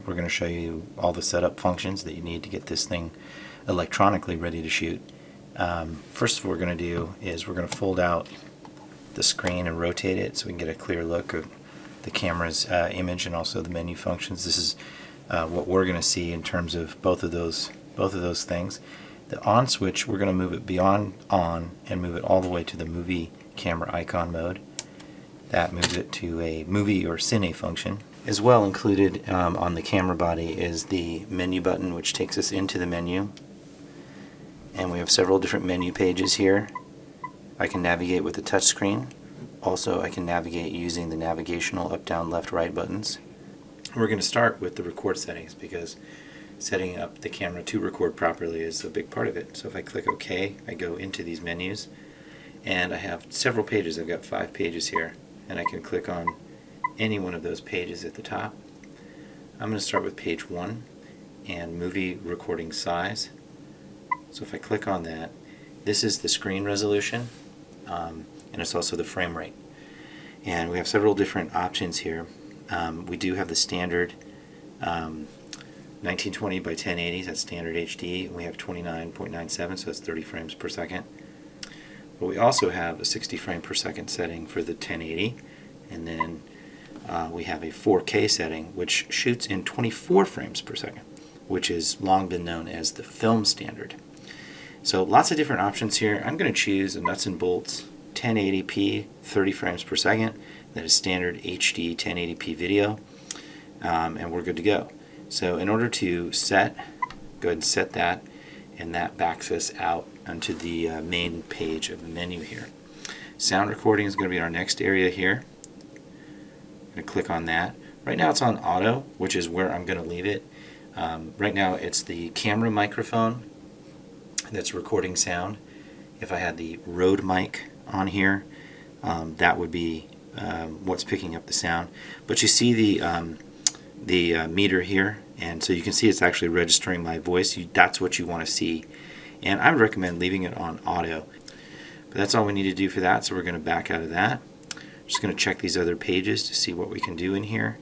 we're going to show you all the setup functions that you need to get this thing electronically ready to shoot. First, what we're going to do is we're going to fold out the screen and rotate it so we can get a clear look of the camera's image and also the menu functions. This is what we're going to see in terms of both of those things. The on switch, we're going to move it beyond on and move it all the way to the movie camera icon mode. That moves it to a movie or cine function. As well included on the camera body is the menu button, which takes us into the menu. And we have several different menu pages here. I can navigate with the touch screen. Also, I can navigate using the navigational up, down, left, right buttons. We're going to start with the record settings because setting up the camera to record properly is a big part of it. So if I click OK, I go into these menus and I have several pages. I've got 5 pages here, and I can click on any one of those pages at the top. I'm going to start with page 1 and movie recording size. So if I click on that, this is the screen resolution and it's also the frame rate. And we have several different options here. We do have the standard 1920 by 1080, that's standard HD, and we have 29.97, so that's 30 frames per second. But we also have a 60 frame per second setting for the 1080, and then we have a 4K setting which shoots in 24 frames per second, which has long been known as the film standard. So lots of different options here. I'm going to choose a nuts and bolts 1080p 30 frames per second. That is standard HD 1080p video, and we're good to go. So in order to set, go ahead and set that, and that backs us out onto the main page of the menu here. Sound recording is going to be our next area here. I'm going to click on that. Right now it's on auto, which is where I'm going to leave it. Right now it's the camera microphone that's recording sound. If I had the Rode mic on here, that would be what's picking up the sound. But you see the meter here, and so you can see it's actually registering my voice. That's what you want to see, and I would recommend leaving it on auto. But that's all we need to do for that, so we're going to back out of that. Just going to check these other pages to see what we can do in here.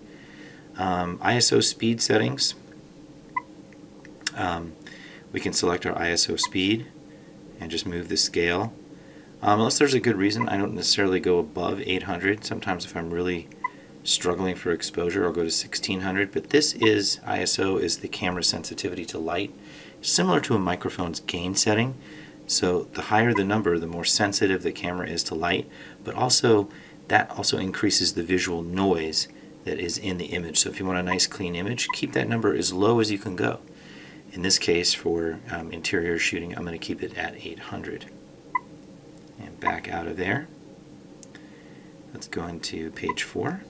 ISO speed settings. We can select our ISO speed and just move the scale. Unless there's a good reason, I don't necessarily go above 800. Sometimes if I'm really struggling for exposure, I'll go to 1600. But this is ISO is the camera sensitivity to light, similar to a microphone's gain setting. So the higher the number, the more sensitive the camera is to light, but also that also increases the visual noise that is in the image. So if you want a nice clean image, keep that number as low as you can go. In this case, for interior shooting, I'm going to keep it at 800. And back out of there. Let's go into page 4.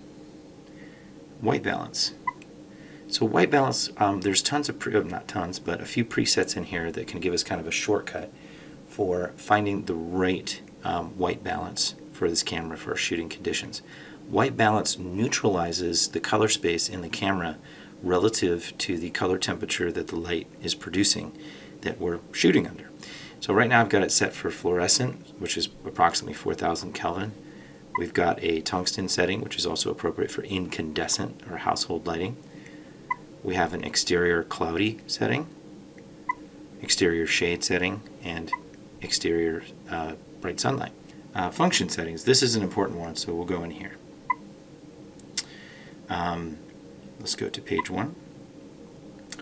White balance. So white balance, there's tons of, not tons, but a few presets in here that can give us kind of a shortcut for finding the right white balance for this camera for our shooting conditions. White balance neutralizes the color space in the camera relative to the color temperature that the light is producing that we're shooting under. So right now I've got it set for fluorescent, which is approximately 4000 Kelvin. We've got a tungsten setting, which is also appropriate for incandescent or household lighting. We have an exterior cloudy setting, exterior shade setting, and exterior bright sunlight. Function settings, this is an important one, so we'll go in here. Let's go to page 1.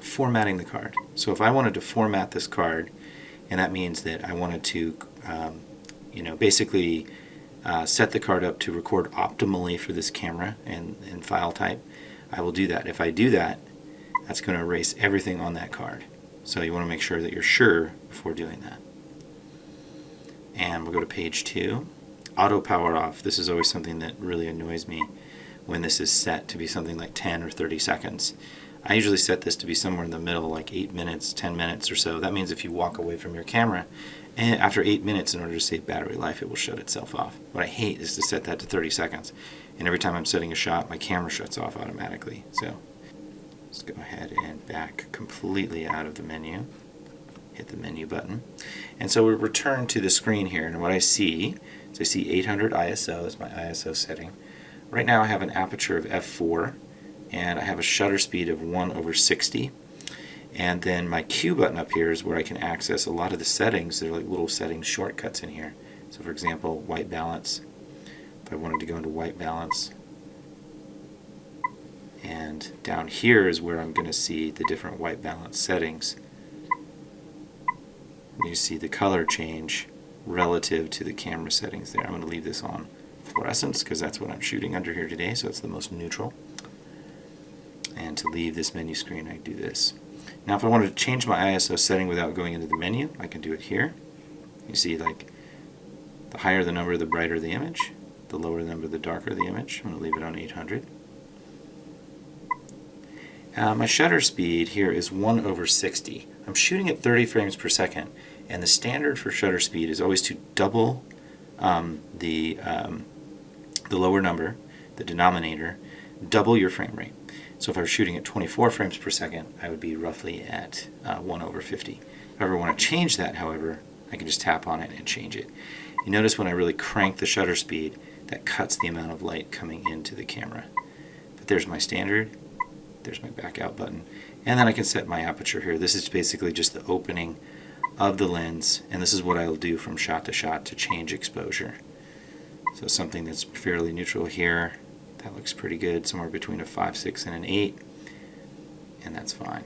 Formatting the card. So if I wanted to format this card, and that means that I wanted to basically set the card up to record optimally for this camera and file type, I will do that. If I do that, that's going to erase everything on that card. So you want to make sure that you're sure before doing that. And we'll go to page 2. Auto power off. This is always something that really annoys me when this is set to be something like 10 or 30 seconds. I usually set this to be somewhere in the middle, like 8 minutes, 10 minutes or so. That means if you walk away from your camera, and after 8 minutes, in order to save battery life, it will shut itself off. What I hate is to set that to 30 seconds. And every time I'm setting a shot, my camera shuts off automatically. So let's go ahead and back completely out of the menu. Hit the menu button. And so we return to the screen here, and what I see is I see 800 ISO is my ISO setting. Right now I have an aperture of f4, and I have a shutter speed of 1/60. And then my Q button up here is where I can access a lot of the settings. There are like little settings shortcuts in here. So for example, white balance. If I wanted to go into white balance, and down here is where I'm going to see the different white balance settings. You see the color change relative to the camera settings there. I'm going to leave this on fluorescence because that's what I'm shooting under here today, so it's the most neutral. And to leave this menu screen, I do this. Now if I wanted to change my ISO setting without going into the menu, I can do it here. You see, like, the higher the number, the brighter the image. The lower the number, the darker the image. I'm going to leave it on 800. My shutter speed here is 1/60. I'm shooting at 30 frames per second, and the standard for shutter speed is always to double the lower number, the denominator, double your frame rate. So if I was shooting at 24 frames per second, I would be roughly at 1/50. If I ever want to change that, however, I can just tap on it and change it. You notice when I really crank the shutter speed, that cuts the amount of light coming into the camera. But there's my standard. There's my back out button. And then I can set my aperture here. This is basically just the opening of the lens, and this is what I'll do from shot to change exposure. So something that's fairly neutral here, that looks pretty good, somewhere between a 5, 6, and an 8, and that's fine.